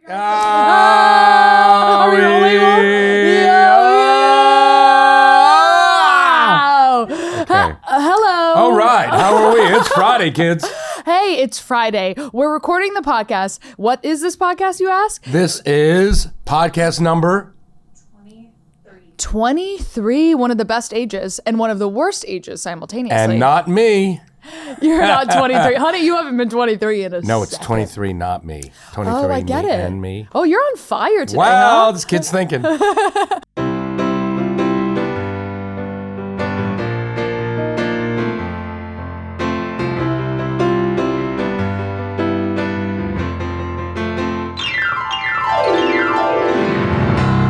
Are we only one? Okay. Hello. All right. How are we? It's Friday, kids. Hey, it's Friday. We're recording the podcast. What is this podcast, you ask? This is podcast number 23, one of the best ages and one of the worst ages simultaneously. and not me. You're not 23. Honey, you haven't been 23 in a No, it's second. 23, not me. 23, Oh, I get me it. and me. Oh, you're on fire today, Wow, huh? this kid's thinking.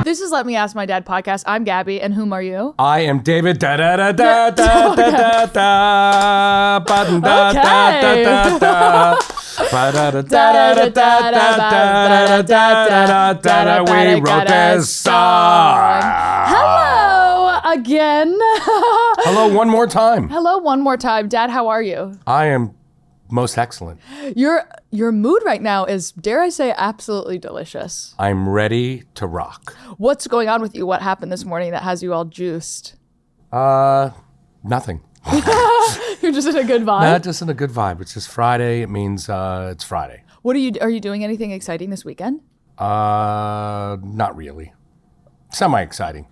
This is Let Me Ask My Dad podcast. I'm Gabby, and whom are you? I am David. Da da da da da da da da. Button da da da da da. Ba da da da da da da da da. We wrote this song. Hello again. Hello, one more time. Hello one more time. Dad, how are you? I am most excellent. Your mood right now is, dare I say, absolutely delicious. I'm ready to rock. What's going on with you? What happened this morning that has you all juiced? Nothing. You're just in a good vibe? Not just in a good vibe. It's just Friday. It means it's Friday. Are you doing anything exciting this weekend? Not really. Semi-exciting.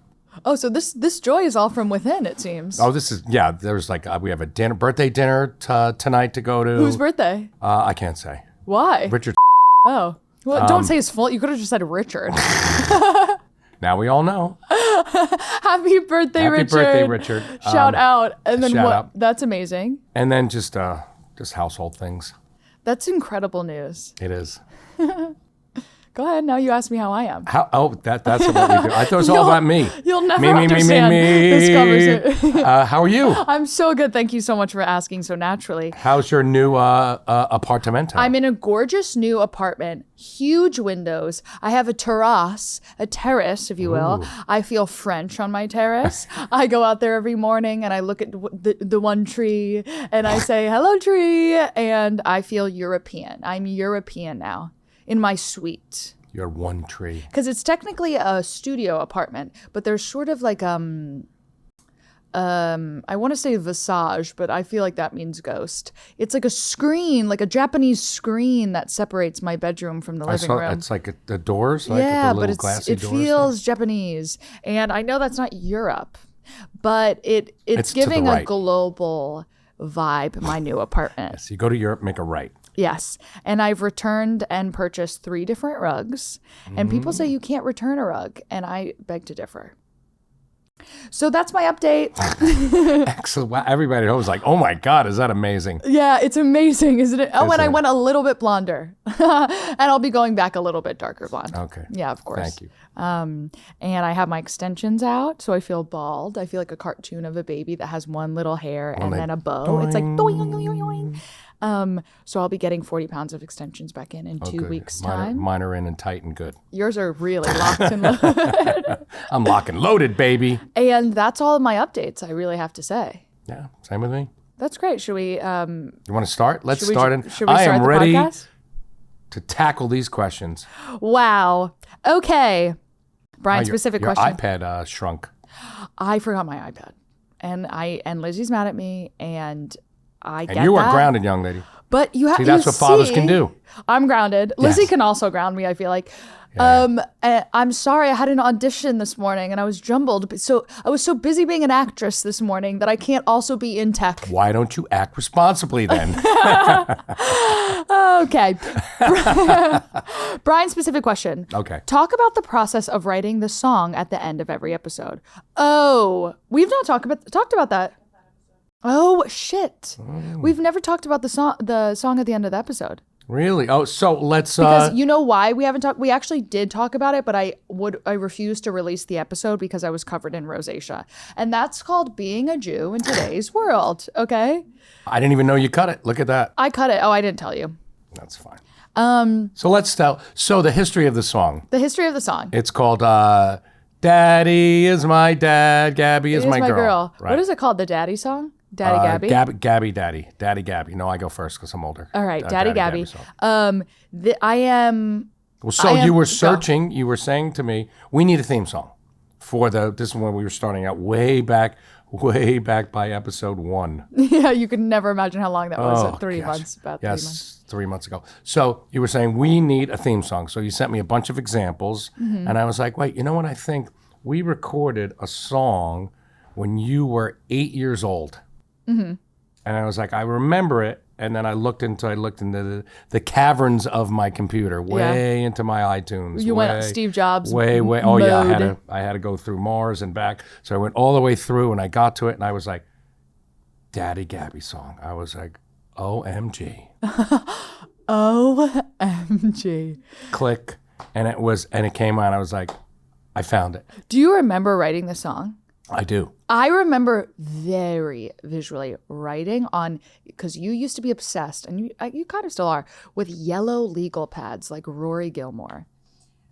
Oh, so this joy is all from within, it seems. Oh, there's like, we have a birthday dinner tonight to go to. Whose birthday? I can't say. Why? Richard. Oh. Well, don't say his full. You could have just said Richard. Now we all know. Happy birthday, Happy Richard. birthday, Richard. Shout out. And then shout what? out. That's amazing. And then just household things. That's incredible news. It is. Go ahead. Now you ask me how I am. That's what we do. I thought it was all about me. You'll never me, understand this conversation. How are you? I'm so good. Thank you so much for asking so naturally. How's your new apartamento? I'm in a gorgeous new apartment, huge windows. I have a terrace, if you will. I feel French on my terrace. I go out there every morning and I look at the one tree and I say, hello, tree. And I feel European. I'm European now in my suite. Your one tree. Because it's technically a studio apartment, but there's sort of like I want to say visage, but I feel like that means ghost. It's like a screen, like a Japanese screen that separates my bedroom from the living room. It's like the doors, like Yeah, the but little glassy it doors. feels Japanese, and I know that's not Europe, but it's It's to the giving right. a global vibe. My new apartment. So you go to Europe, make a right. Yes. And I've returned and purchased 3 different rugs. And people say you can't return a rug. And I beg to differ. So that's my update. Excellent. Wow. Everybody was like, oh my God, is that amazing? Yeah, it's amazing, isn't it? Oh, Isn't and I it? went a little bit blonder. And I'll be going back a little bit darker blonde. Okay. Yeah, of course. Thank you. And I have my extensions out, so I feel bald. I feel like a cartoon of a baby that has one little hair and then a bow. It's like doing, doing, doing, doing. So I'll be getting 40 pounds of extensions back in 2 Good. weeks' Mine time. mine are in and tight and good. Yours are really locked and loaded. I'm lock and loaded, baby. And that's all of my updates, I really have to say. Yeah, same with me. That's great. Should we You want to start? Let's should we start. start I am the ready podcast? to tackle these questions. Wow. Okay. Brian, Your specific question. iPad shrunk. I forgot my iPad. And Lizzie's mad at me and I get And you that. are grounded, young lady. But you have See, that's what fathers can do. I'm grounded. Yes. Lizzie can also ground me, I feel like. I'm sorry, I had an audition this morning and I was jumbled. So I was so busy being an actress this morning that I can't also be in tech. Why don't you act responsibly then? Okay. Brian, specific question. Okay. Talk about the process of writing the song at the end of every episode. Oh, we've not talked about that. Oh shit. We've never talked about the song at the end of the episode. Really? Oh, so let's. Because you know why we haven't talked? We actually did talk about it, but I refused to release the episode because I was covered in rosacea, and that's called being a Jew in today's world. Okay. I didn't even know you cut it. Look at that. I cut it. Oh, I didn't tell you. That's fine. So let's tell. So the history of the song. The history of the song. It's called "Daddy is my dad, Gabby is my girl." Right. What is it called? The daddy song? Daddy Gabby? Gabby Daddy Gabby. No, I go first because I'm older. All right, Daddy Gabby. song. I am Well, so you were searching. You were saying to me, we need a theme song for this is when we were starting out way back by episode 1. Yeah, you could never imagine how long that was. About 3 months. 3 months ago. So you were saying we need a theme song. So you sent me a bunch of examples, and I was like, wait, you know what? I think we recorded a song when you were 8 years old, and I was like, I remember it. And then I looked into the caverns of my computer, way into my iTunes. You went Steve Jobs way. Oh mode. yeah, I had to go through Mars and back. So I went all the way through, and I got to it, and I was like, Daddy Gabby song. I was like, OMG. OMG. Click, and it came on. I was like, I found it. Do you remember writing the song? I do. I remember very visually writing on, because you used to be obsessed, and you kind of still are, with yellow legal pads like Rory Gilmore.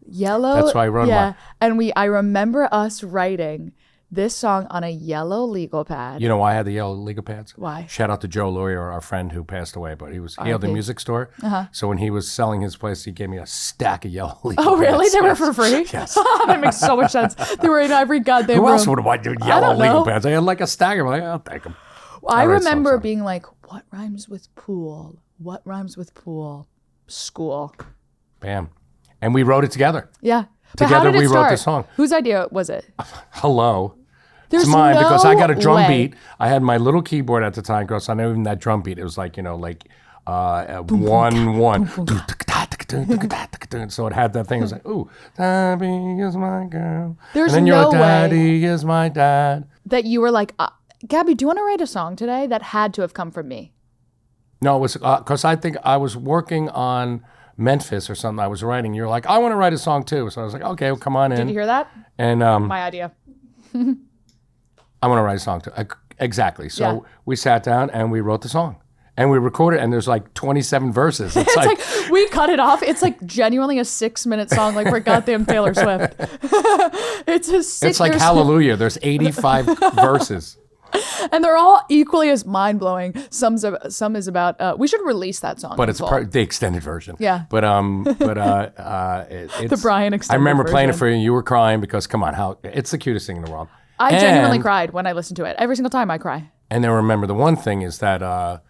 Yellow. That's why I wrote one. And I remember us writing this song on a yellow legal pad. You know why I had the yellow legal pads? Why? Shout out to Joe Lawyer, our friend who passed away, but he had a music store. So when he was selling his place, he gave me a stack of yellow legal pads. Oh, really? They were for free? Yes. That makes so much sense. They were in every goddamn room. Who else would have wanted yellow legal pads? I had like a stack of them. Like, I'll take them. I remember being like, what rhymes with pool? What rhymes with pool? School. Bam. And we wrote it together. Yeah. Together we wrote the song. Whose idea was it? Hello. There's it's mine because I got a drum way. beat. I had my little keyboard at the time, because I know even that drum beat. It was like, 1-1. So it had that thing. It was like, ooh, Daddy is my girl. There's and then no your daddy way is my dad. that you were like, Gabby, do you want to write a song today? That had to have come from me. No, it was because I think I was working on Memphis or something. I was writing. You're like, I want to write a song too. So I was like, okay, well, come on in. Did you hear that? And my idea. I want to write a song too. Exactly. So Yeah. we sat down and we wrote the song. And we recorded, and there's like 27 verses. It's like we cut it off. It's like genuinely a 6-minute song, like we're goddamn Taylor Swift. It's like Hallelujah. There's 85 verses. And they're all equally as mind-blowing. Some is about, we should release that song. But it's the extended version. Yeah. But it's the Brian extended I remember version. playing it for you. You were crying because, come on, it's the cutest thing in the world. I genuinely cried when I listened to it. Every single time I cry. And then remember, the one thing is that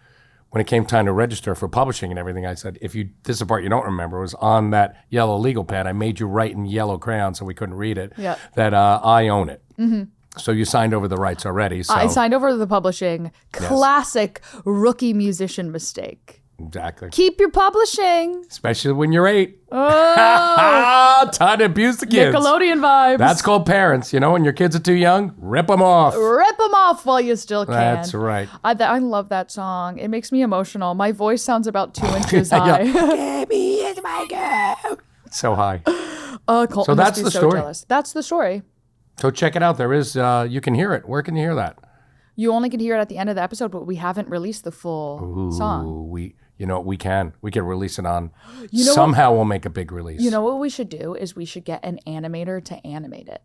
when it came time to register for publishing and everything, I said, this is the part you don't remember, was on that yellow legal pad. I made you write in yellow crayon so we couldn't read it. Yeah. That I own it. Mm-hmm. So you signed over the rights already. So. I signed over the publishing. Classic rookie musician mistake. Exactly. Keep your publishing. Especially when you're 8. Oh. Time to abuse the kids. Nickelodeon vibes. That's called parents. When your kids are too young, rip them off. Rip them off while you still can. That's right. I love that song. It makes me emotional. My voice sounds about 2 inches high. Gabby is my girl. So high. Colton So that's must be the so story. jealous. That's the story. So check it out. There is, you can hear it. Where can you hear that? You only can hear it at the end of the episode, but we haven't released the full song. We can release it on. Somehow we'll make a big release. You know what we should do is we should get an animator to animate it,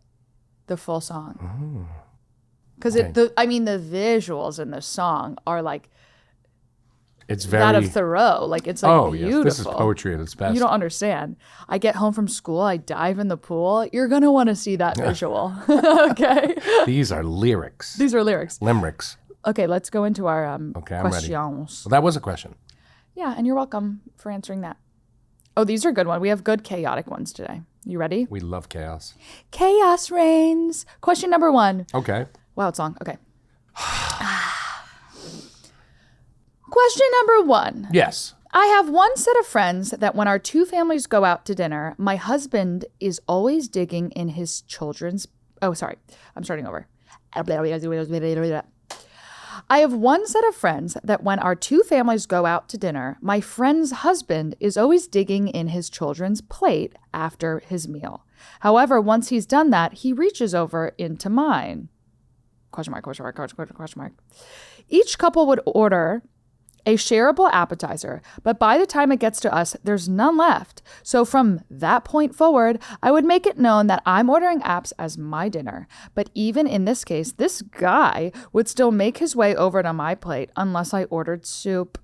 the full song. Because the visuals in the song are like it's very that of Thoreau. Like it's like beautiful. Yes, this is poetry at its best. You don't understand. I get home from school, I dive in the pool. You're gonna want to see that visual. Okay. These are lyrics. These are lyrics. Limericks. Okay, let's go into our okay, I'm questions. ready. Well, that was a question. Yeah, and you're welcome for answering that. Oh, these are good ones. We have good chaotic ones today. You ready? We love chaos. Chaos reigns. Question number 1. Okay. Wow, it's long. Okay. Question number 1. Yes. I have one set of friends that when our 2 families go out to dinner, my husband is always digging in his children's... Oh, sorry. I'm starting over. I have one set of friends that when our 2 families go out to dinner, my friend's husband is always digging in his children's plate after his meal. However, once he's done that, he reaches over into mine. Question mark, question mark, question mark. Each couple would order a shareable appetizer, but by the time it gets to us, there's none left. So from that point forward, I would make it known that I'm ordering apps as my dinner. But even in this case, this guy would still make his way over to my plate unless I ordered soup.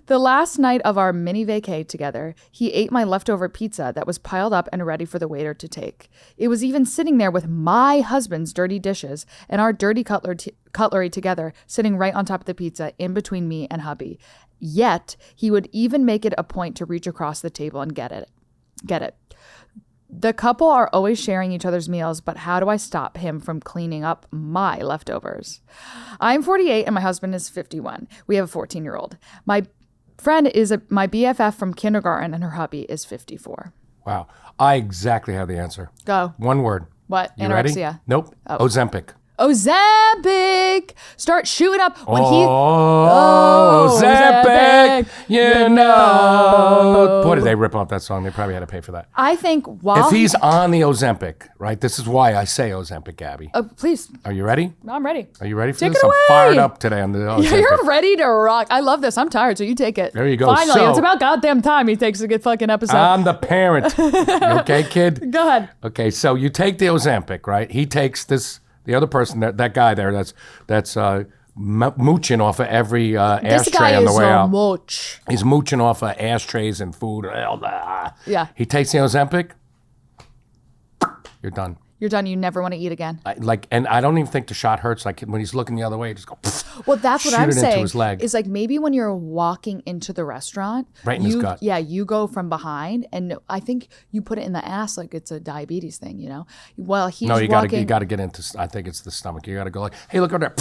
The last night of our mini vacay together, he ate my leftover pizza that was piled up and ready for the waiter to take. It was even sitting there with my husband's dirty dishes and our dirty cutlery together, sitting right on top of the pizza in between me and hubby. Yet, he would even make it a point to reach across the table and get it. The couple are always sharing each other's meals, but how do I stop him from cleaning up my leftovers? I'm 48 and my husband is 51. We have a 14-year-old. My friend is my BFF from kindergarten and her hubby is 54. Wow. I exactly have the answer. Go. One word. What? You Anorexia? ready? Nope. Oh. Ozempic. Ozempic. Start shooting up when Ozempic, you know. Boy, did they rip off that song. They probably had to pay for that. I think while If he's on the Ozempic, right? This is why I say Ozempic, Gabby. please. Are you ready? I'm ready. Are you ready for Take this? it away. I'm fired up today on the Ozempic. You're ready to rock. I love this. I'm tired, so you take it. There you go. Finally, So- it's about goddamn time he takes a good fucking episode. I'm the parent. You okay, kid? Go ahead. Okay, so you take the Ozempic, right? He takes this. The other person, that guy there, that's mooching off of every ashtray on the way out. Mooch. He's mooching off of ashtrays and food. Yeah. He takes the Ozempic. You're done. You're done. You never want to eat again. And I don't even think the shot hurts. Like when he's looking the other way, just go. Well, that's what shoot I'm it into saying. his leg. Is like maybe when you're walking into the restaurant, Right in his gut. Yeah, you go from behind, and I think you put it in the ass like it's a diabetes thing. You know. Well, he's No, you walking. got to get into. I think it's the stomach. You got to go like, hey, look over there.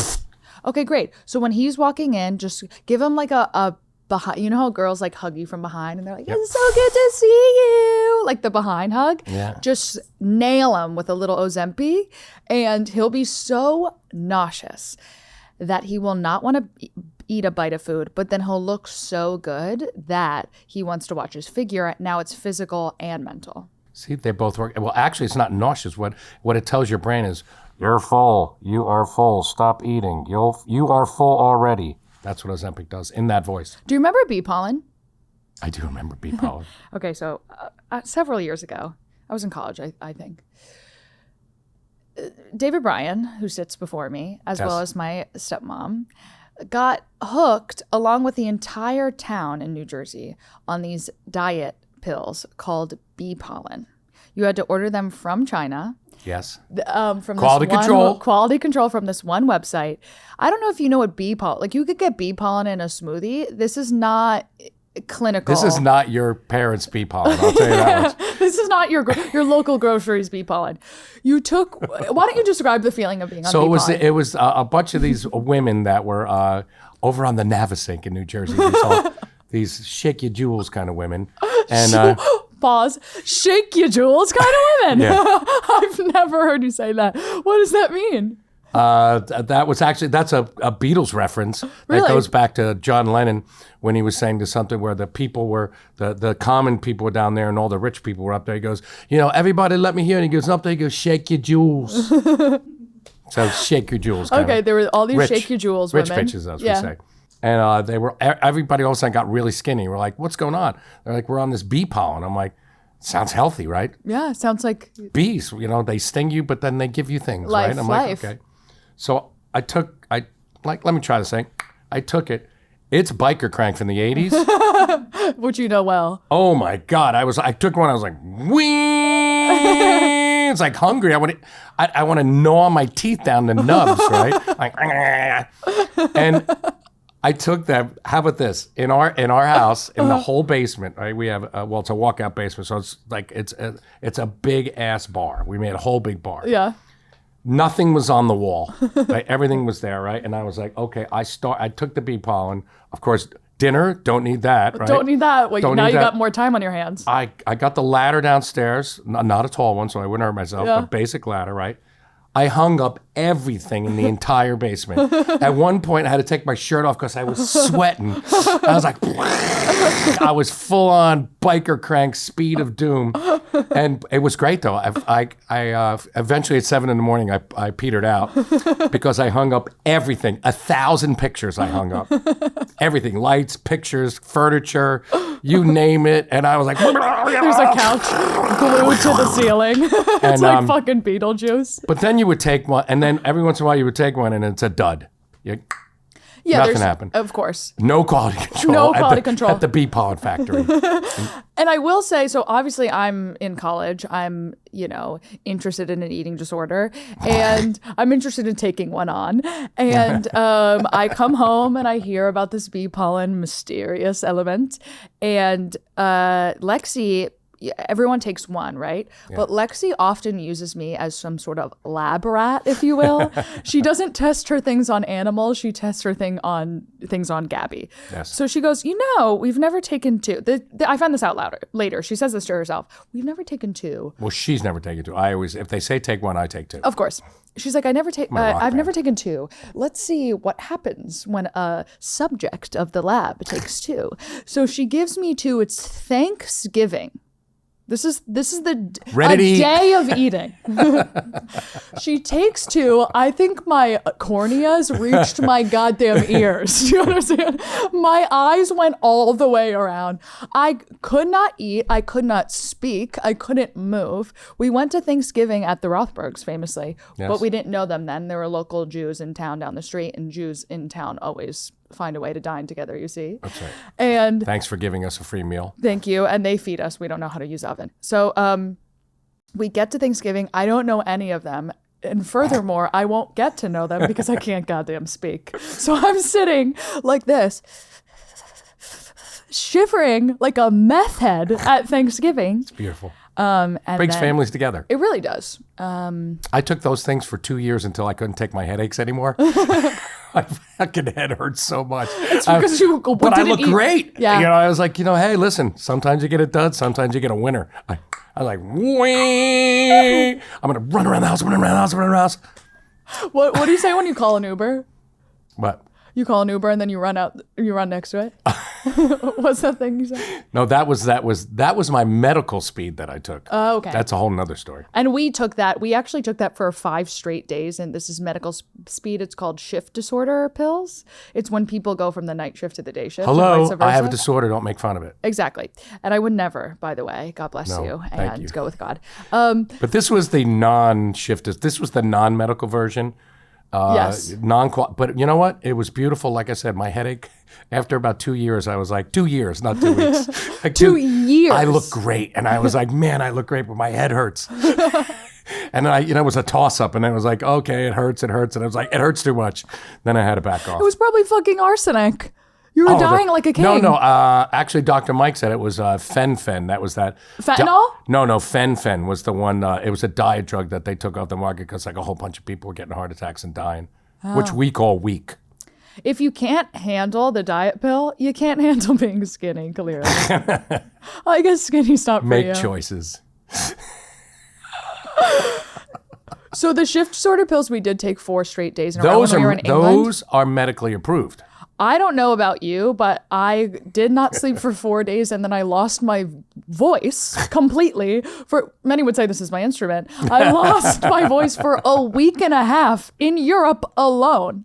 Okay, great. So when he's walking in, just give him like a behind. You know how girls like hug you from behind, and they're like, "It's so good to see you," like the behind hug. Yeah. Just nail him with a little Ozempic, and he'll be so nauseous that he will not want to eat a bite of food, but then he'll look so good that he wants to watch his figure. Now it's physical and mental. See, they both work. Well, actually, it's not nauseous. What it tells your brain is, you're full. You are full. Stop eating. You are full already. That's what Ozempic does in that voice. Do you remember bee pollen? I do remember bee pollen. Okay, so several years ago, I was in college, I think. David Bryan, who sits before me, as well as my stepmom, got hooked along with the entire town in New Jersey on these diet pills called bee pollen. You had to order them from China. Yes. From Quality this control. Quality control from this one website. I don't know if you know what bee pollen, like you could get bee pollen in a smoothie. This is not clinical. This is not your parents' bee pollen. I'll tell you that much. This is not your local groceries bee pollen. You took. Why don't you describe the feeling of being on So bee pollen? it was a bunch of these women that were over on the Navasink in New Jersey. These shake your jewels kind of women, and Pause. Shake your jewels kind of women. Yeah. I've never heard you say that. What does that mean? that's a Beatles reference Really? that goes back to John Lennon when he was saying to something where the people were the common people were down there and all the rich people were up there. He goes, everybody let me hear. And he goes up there. He goes, shake your jewels. So shake your jewels. Okay, there were all these rich, shake your jewels rich women. bitches, as we say. And everybody all of a sudden got really skinny. We're like, what's going on? They're like, we're on this bee pollen. I'm like, sounds healthy, right? Yeah, sounds like Bees, they sting you, but then they give you things, Life, right? I'm life. like, okay. So let me try this thing. I took it. It's biker crank from the 80s. which you know well. Oh my God. I took one. I was like, wee. It's like hungry. I want to gnaw my teeth down the nubs, right? Like, and I took that. How about this? In our house, in the whole basement, right? We have it's a walkout basement, so it's like it's a big ass bar. We made a whole big bar. Yeah. Nothing was on the wall. Right? Everything was there, right? And I was like, okay. I took the bee pollen. Of course, dinner, don't need that, right? Don't need that. Wait, Don't now need you that. got more time on your hands. I got the ladder downstairs, not a tall one, so I wouldn't hurt myself, Yeah. but basic ladder, right? I hung up everything in the entire basement. At one point, I had to take my shirt off because I was sweating. I was like, I was full on biker crank, speed of doom, and it was great though. I eventually at 7 a.m, I petered out because I hung up everything. 1,000 pictures I hung up, everything, lights, pictures, furniture, you name it, and I was like, There's a couch glued to the ceiling. It's And, like fucking Beetlejuice. But then you would take one, and then every once in a while you would take one, and it's a dud. Yeah, Nothing happened. Of course. No quality control. No quality control. At the bee pollen factory. And I will say, so obviously I'm in college. I'm, interested in an eating disorder, and I'm interested in taking one on. And I come home and I hear about this bee pollen mysterious element. And Lexi, everyone takes one, right? Yeah. But Lexi often uses me as some sort of lab rat, if you will. She doesn't test her things on animals. She tests her things on Gabby. Yes. So she goes, we've never taken two. I found this out later. She says this to herself. We've never taken two. Well, she's never taken two. If they say take one, I take two. Of course. She's like, I've never taken two. Let's see what happens when a subject of the lab takes two. So she gives me two. It's Thanksgiving. This is the day of eating. She takes two. I think my corneas reached my goddamn ears. Do you understand? My eyes went all the way around. I could not eat. I could not speak. I couldn't move. We went to Thanksgiving at the Rothbergs, famously, but we didn't know them then. There were local Jews in town down the street, and Jews in town always find a way to dine together, you see. That's right. And thanks for giving us a free meal. Thank you. And they feed us. We don't know how to use oven. So we get to Thanksgiving. I don't know any of them. And furthermore, I won't get to know them because I can't goddamn speak. So I'm sitting like this, shivering like a meth head at Thanksgiving. It's beautiful. And brings families together. It really does. I took those things for 2 years until I couldn't take my headaches anymore. My fucking head hurts so much. It's because but I look great. Yeah. I was like, hey, listen, sometimes you get a dud, sometimes you get a winner. I was like, wee. I'm going to run around the house, run around the house. What do you say when you call an Uber? What? You call an Uber and then you run next to it? What's that thing you said? No, that was my medical speed that I took. Oh, okay. That's a whole nother story. And we took that. We actually took that for 5 straight days, and this is medical speed. It's called shift disorder pills. It's when people go from the night shift to the day shift. Hello, I have a disorder. Don't make fun of it. Exactly. And I would never, by the way, God bless you, and you. Go with God. But this was the non-shift. This was the non-medical version. Yes. But you know what? It was beautiful. Like I said, my headache, after about 2 years, I was like, 2 years, not 2 weeks. Like 2 years. I look great. And I was like, man, I look great, but my head hurts. And then it was a toss up. And then it was like, okay, it hurts. And I was like, it hurts too much. Then I had to back off. It was probably fucking arsenic. You were dying like a king. No. Actually, Dr. Mike said it was fen-phen. That was that. Fentanyl? No. Fen-phen was the one. It was a diet drug that they took off the market because like a whole bunch of people were getting heart attacks and dying, which we call weak. If you can't handle the diet pill, you can't handle being skinny, clearly. I guess skinny's not for you. Make choices. So the shift disorder pills we did take 4 straight days in a row when we were in England. Those are medically approved. I don't know about you, but I did not sleep for 4 days, and then I lost my voice completely. Many would say this is my instrument. I lost my voice for a week and a half in Europe alone.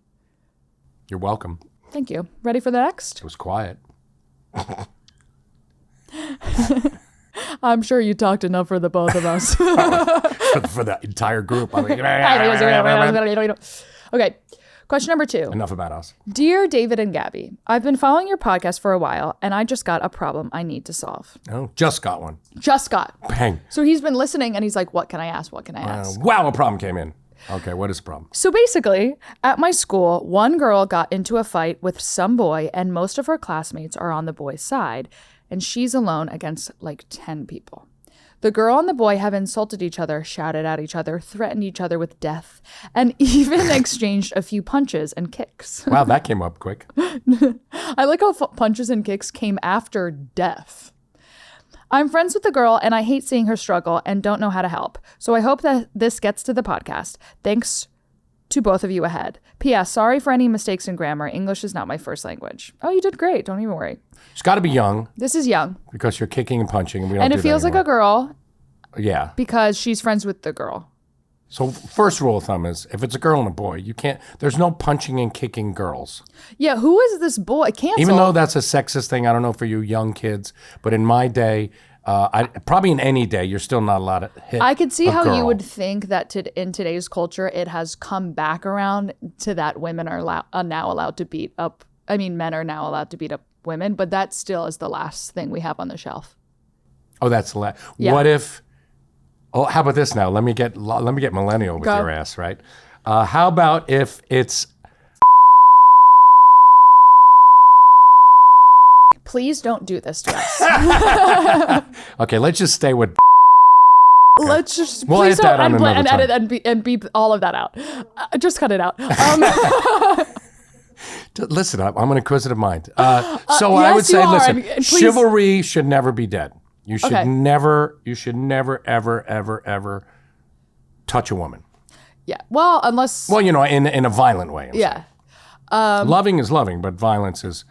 You're welcome. Thank you. Ready for the next? It was quiet. I'm sure you talked enough for the both of us. for the entire group. Okay. Question number 2. Enough about us. Dear David and Gabby, I've been following your podcast for a while, and I just got a problem I need to solve. Oh, just got one. Just got. Bang. So he's been listening, and he's like, what can I ask? What can I ask? Wow, a problem came in. Okay, what is the problem? So basically, at my school, one girl got into a fight with some boy, and most of her classmates are on the boy's side, and she's alone against like 10 people. The girl and the boy have insulted each other, shouted at each other, threatened each other with death, and even exchanged a few punches and kicks. Wow, that came up quick. I like how punches and kicks came after death. I'm friends with the girl, and I hate seeing her struggle and don't know how to help. So I hope that this gets to the podcast. Thanks to both of you ahead. P.S. Sorry for any mistakes in grammar. English is not my first language. Oh, you did great. Don't even worry. It's got to be young. This is young. Because you're kicking and punching, and we don't And do it feels that like a girl. Yeah. Because she's friends with the girl. So first rule of thumb is, if it's a girl and a boy, there's no punching and kicking girls. Yeah, who is this boy? Cancel. Even though that's a sexist thing, I don't know for you young kids, but in my day, Probably in any day, you're still not allowed to hit I could see a how you girl. would think that in today's culture, it has come back around to that women are now allowed to beat up. I mean, men are now allowed to beat up women, but that still is the last thing we have on the shelf. Oh, that's Yeah. What if? Oh, how about this now? Let me get millennial with Go. your ass, right? How about if it's Please don't do this to us. okay? Let's just stay with. Let's just We'll please edit that don't on another time. edit and beep all of that out. Just cut it out. Listen, I'm an inquisitive mind. So I yes, would say, you are, listen, and please- chivalry should never be dead. You should Okay. never, ever touch a woman. Yeah. Well, unless. Well, in a violent way. Yeah. Loving is loving, but violence is.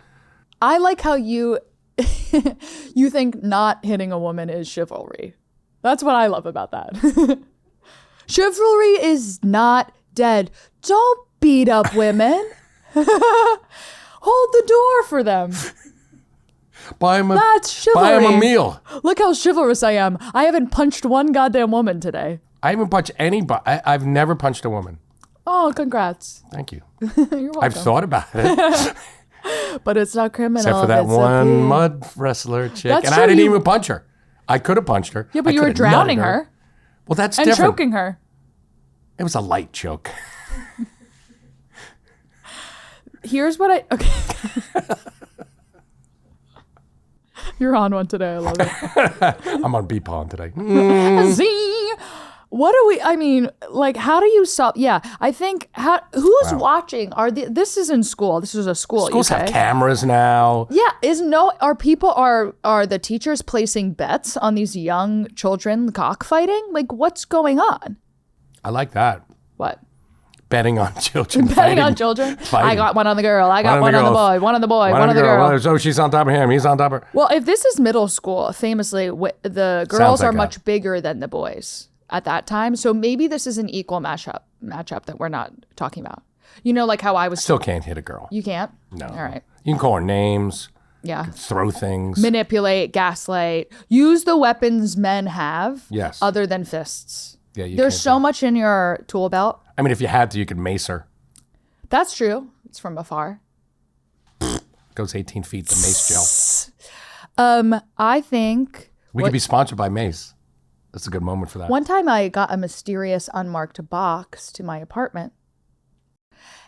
I like how you you think not hitting a woman is chivalry. That's what I love about that. Chivalry is not dead. Don't beat up women. Hold the door for them. Buy him That's chivalry. Buy him a meal. Look how chivalrous I am. I haven't punched one goddamn woman today. I haven't punched anybody. I've never punched a woman. Oh, congrats. Thank you. You're welcome. I've thought about it. But it's not criminal. Except for that it's one okay. mud wrestler chick. That's And true, I didn't you- even punch her. I could have punched her. Yeah, I but you were could have drowning nutted her Well, that's and different. choking her. It was a light choke. Here's what I. Okay. You're on one today. I love it. I'm on B-Pawn today. Zing. What do we? I mean, like, how do you stop? Yeah, I think. Who's watching? This is in school. This is a school. Schools you have say? cameras now. Yeah, are the teachers placing bets on these young children cockfighting? Like, what's going on? I like that. What? Betting on children. Betting on children? Fighting. I got one on the girl. I got one on the boy. One on the boy. One on the girl. So she's on top of him. He's on top of her. Well, if this is middle school, famously, the girls like are that. much bigger than the boys at that time. So maybe this is an equal matchup that we're not talking about. You know, like how I was. Still can't hit a girl. You can't? No. All right. You can call her names, Yeah. throw things. Manipulate, gaslight, use the weapons men have. Yes. Other than fists. Yeah, you There's can't so much in your tool belt. I mean, if you had to, you could mace her. That's true. It's from afar. Goes 18 feet, the mace gel. I think We could be sponsored by Mace. That's a good moment for that. one time I got a mysterious unmarked box to my apartment.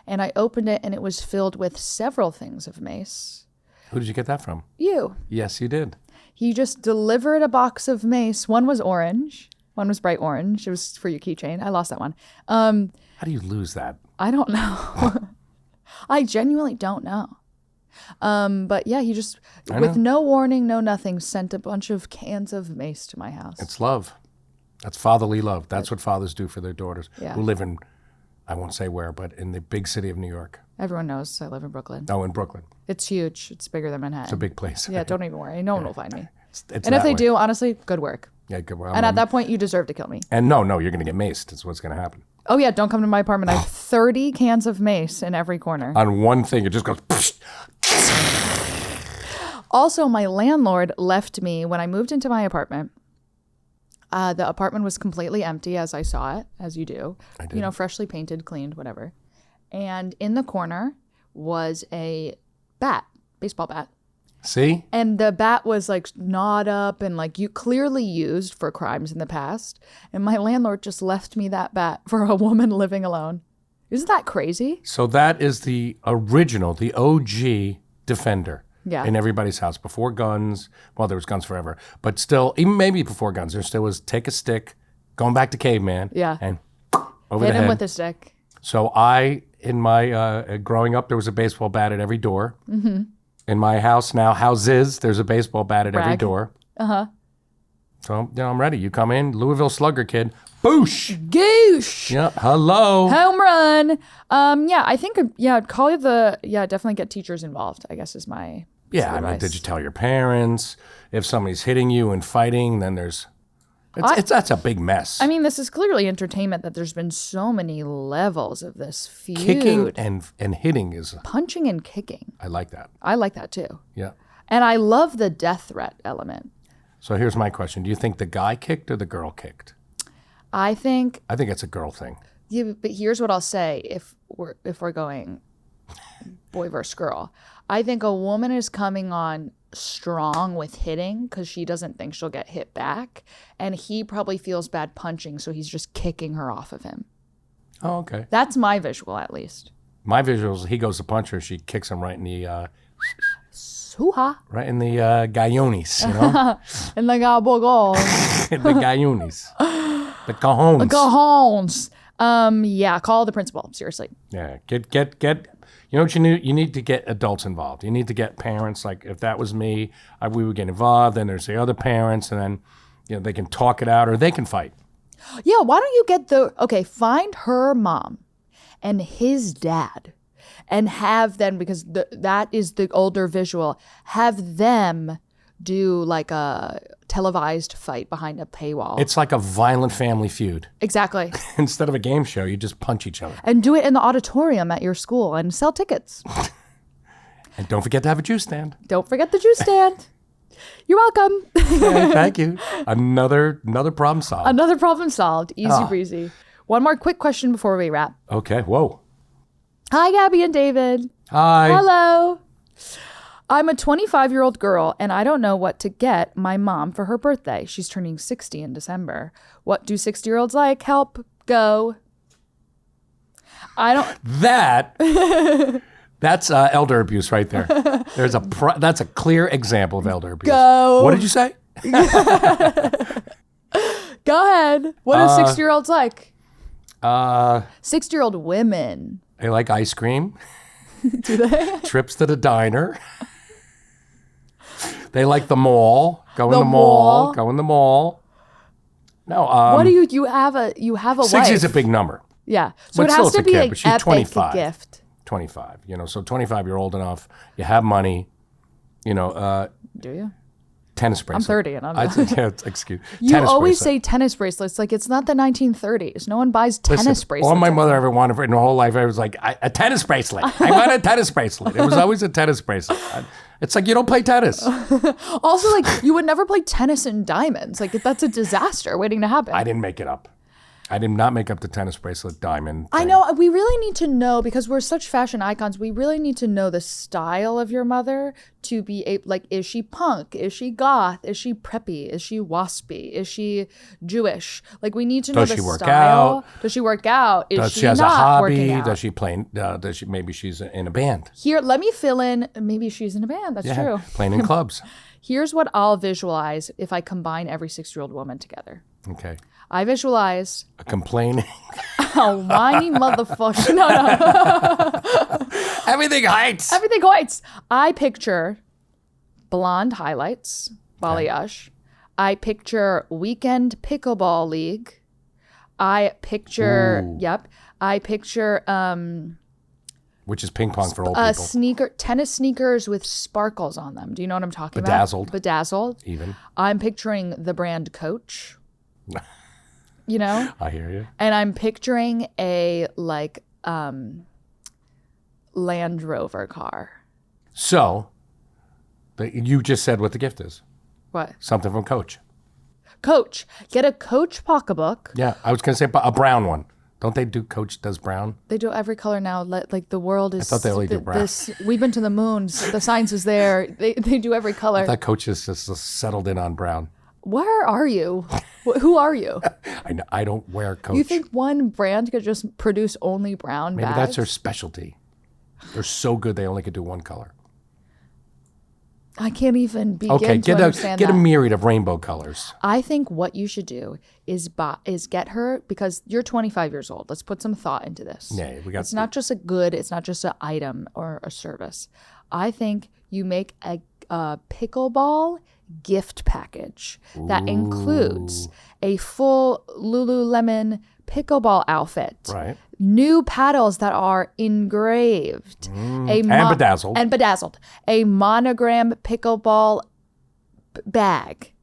And I opened it and it was filled with several things of Mace. Who did you get that from? You. Yes, you did. He just delivered a box of Mace. One was orange. One was bright orange. It was for your keychain. I lost that one. How do you lose that? I don't know. I genuinely don't know. But yeah, he just, with no warning, no nothing, sent a bunch of cans of Mace to my house. It's love. That's fatherly love. That's what fathers do for their daughters who live in, I won't say where, but in the big city of New York. Everyone knows I live in Brooklyn. Oh, in Brooklyn. It's huge. It's bigger than Manhattan. It's a big place. Yeah, don't even worry. No one will find me. It's And that if they way. do, honestly, good work. Yeah, good. Well, And at that point, you deserve to kill me. and no, you're going to get maced. That's what's going to happen. Oh yeah, don't come to my apartment. I have 30 cans of Mace in every corner. On one thing, it just goes. Psh. Also, my landlord left me when I moved into my apartment. The apartment was completely empty as I saw it, as you do. I did. You know, freshly painted, cleaned, whatever. And in the corner was a bat, baseball bat. See? And the bat was like gnawed up and like you clearly used for crimes in the past. And my landlord just left me that bat for a woman living alone. Isn't that crazy? So that is the original, the OG Defender. Yeah. In everybody's house before guns. Well, there was guns forever, but still, even maybe before guns, there still was take a stick, going back to caveman, Yeah. and over Hit the him head. with a stick. So in my growing up, there was a baseball bat at every door. Mm-hmm. In my house now, houses, there's a baseball bat at every Brag. door. So I'm ready. You come in, Louisville Slugger kid, boosh. Goosh! Yeah, hello. Home run. I think definitely get teachers involved, I guess is my Yeah, I mean, advice. did you tell your parents? If somebody's hitting you and fighting, then that's a big mess. I mean, this is clearly entertainment that there's been so many levels of this feud. Kicking and hitting is, Punching and kicking. I like that. I like that too. Yeah. And I love the death threat element. So here's my question. Do you think the guy kicked or the girl kicked? I think it's a girl thing. Yeah, but here's what I'll say if we're going boy versus girl. I think a woman is coming on strong with hitting because she doesn't think she'll get hit back, and he probably feels bad punching, so he's just kicking her off of him. Oh, okay. That's my visual, at least. My visual is he goes to punch her, she kicks him right in the Hoo-ha. right in the gallones, you know? In the gabogol. In the gallones. The cajones. The cajones. Yeah, call the principal, seriously. Yeah, get. You know what you need? You need to get adults involved. You need to get parents. Like if that was me, we would get involved. Then there's the other parents, and then they can talk it out, or they can fight. Yeah, why don't you get find her mom and his dad, and have them, because that is the older visual. Have them do like a televised fight behind a paywall. It's like a violent family feud. Exactly. Instead of a game show, you just punch each other. And do it in the auditorium at your school and sell tickets. And don't forget to have a juice stand. Don't forget the juice stand. You're welcome. Okay, thank you. Another problem solved. Another problem solved. Easy breezy. One more quick question before we wrap. Okay, whoa. Hi, Gabby and David. Hi. Hello. I'm a 25-year-old girl, and I don't know what to get my mom for her birthday. She's turning 60 in December. What do 60-year-olds like? Help. Go. I don't... That's elder abuse right there. That's a clear example of elder abuse. Go. What did you say? Go ahead. What do 60-year-olds like? 60-year-old women. They like ice cream. Do they? Trips to the diner. They like the mall. Go in the mall. Go in the mall. No. What do you have a 60 wife. is a big number. Yeah. So But it still has it's to a be kid, an but she's epic 25. gift. 25. So 25, you're old enough. You have money. Do you? Tennis bracelet. I'm 30 and I'm excuse. You tennis always bracelet. say tennis bracelets like it's not the 1930s. No one buys tennis bracelets. All my mother ever wanted in her whole life, I was like, a tennis bracelet. I want a tennis bracelet. It was always a tennis bracelet. It's like, you don't play tennis. Also, like, you would never play tennis in diamonds. Like, that's a disaster waiting to happen. I didn't make it up. I did not make up the tennis bracelet diamond thing. I know. We really need to know, because we're such fashion icons, we really need to know the style of your mother to be is she punk? Is she goth? Is she preppy? Is she waspy? Is she Jewish? Like, we need to know the work style. out? Does she work out? Is Does she she has not a hobby? working out? Does she play? Maybe she's in a band. Here, let me fill in. Maybe she's in a band. That's true. Playing in clubs. Here's what I'll visualize if I combine every 60-year-old woman together. Okay. I visualize A complaining. a whiny motherfucker. No. Everything heights. Everything whites. I picture blonde highlights, balayage. I picture weekend pickleball league. I picture, I picture which is ping pong for old people. tennis sneakers with sparkles on them. Do you know what I'm talking Bedazzled. about? Bedazzled. Even. I'm picturing the brand Coach. I hear you. And I'm picturing a Land Rover car. So, you just said what the gift is. What? Something from Coach. Coach. Get a Coach pocketbook. Yeah, I was going to say a brown one. Don't they do Coach does brown? They do every color now. Like the world is. I thought they only do brown. We've been to the moon. So the science is there. They do every color. I thought Coach is just settled in on brown. Where are you? Who are you? I don't wear Coach. You think one brand could just produce only brown Maybe bags? that's their specialty. They're so good they only could do one color. I can't even begin to understand get that. a myriad of rainbow colors. I think what you should do is get her, because you're 25 years old. Let's put some thought into this. Yeah, it's not just a good, it's not just an item or a service. I think you make a Pickle Ball gift package that includes a full Lululemon pickleball outfit. Right. New paddles that are engraved. And bedazzled. And bedazzled. A monogram pickleball bag.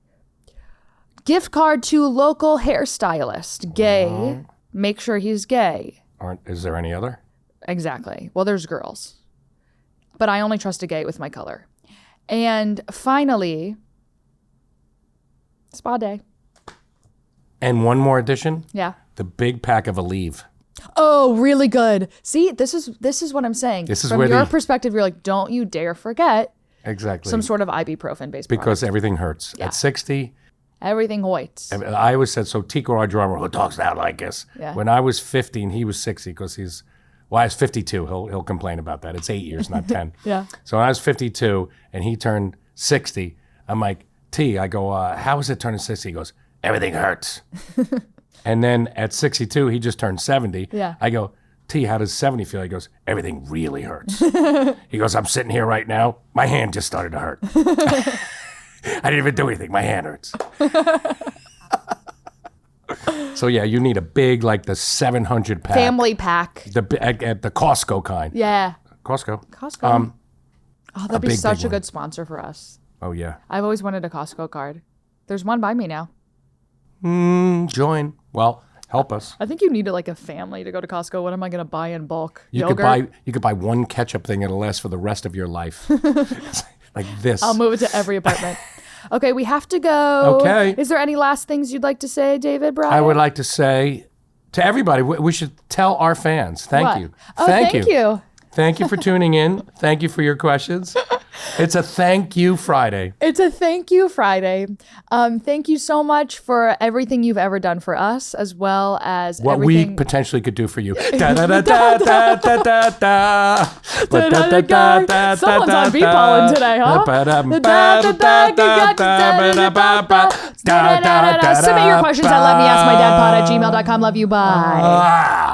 Gift card to local hairstylist. Gay. Make sure he's gay. Is there any other? Exactly. Well, there's girls. But I only trust a gay with my color. And finally, Spa day. And one more addition. Yeah. The big pack of Aleve. Oh, really good. See, this is what I'm saying. This is From where your the- perspective, you're like, don't you dare forget Exactly. some sort of ibuprofen-based because product. everything hurts. Yeah. At 60, Everything hoits. I always said, so Tico, our drummer, who talks now like this. Yeah. When I was 15, he was 60 because I was 52. He'll complain about that. It's 8 years, not 10. Yeah. So when I was 52 and he turned 60, I'm like, I go, how is it turning 60? He goes, everything hurts. And then at 62, he just turned 70. Yeah. I go, how does 70 feel? He goes, everything really hurts. He goes, I'm sitting here right now. My hand just started to hurt. I didn't even do anything. My hand hurts. So yeah, you need a big, like the 700 pack. Family pack. At the Costco kind. Yeah. Costco. Costco. Oh, that'd be big, such big a one. good sponsor for us. Oh yeah. I've always wanted a Costco card. There's one by me now. Join. Well, help us. I think you need like a family to go to Costco. What am I going to buy in bulk? You Yogurt? could buy one ketchup thing that'll last for the rest of your life. Like this. I'll move it to every apartment. Okay, we have to go. Okay. Is there any last things you'd like to say, David, Brian? I would like to say to everybody, we should tell our fans. Thank What? you. Oh, thank you. Thank you for tuning in. Thank you for your questions. It's a thank you Friday. It's a thank you Friday. Thank you so much for everything you've ever done for us, as well as What everything. we potentially could do for you. Da da da da da da da da. Someone's on beat Pollen today, huh? Submit your questions at letmeaskmydadpod@gmail.com. Love you. Bye.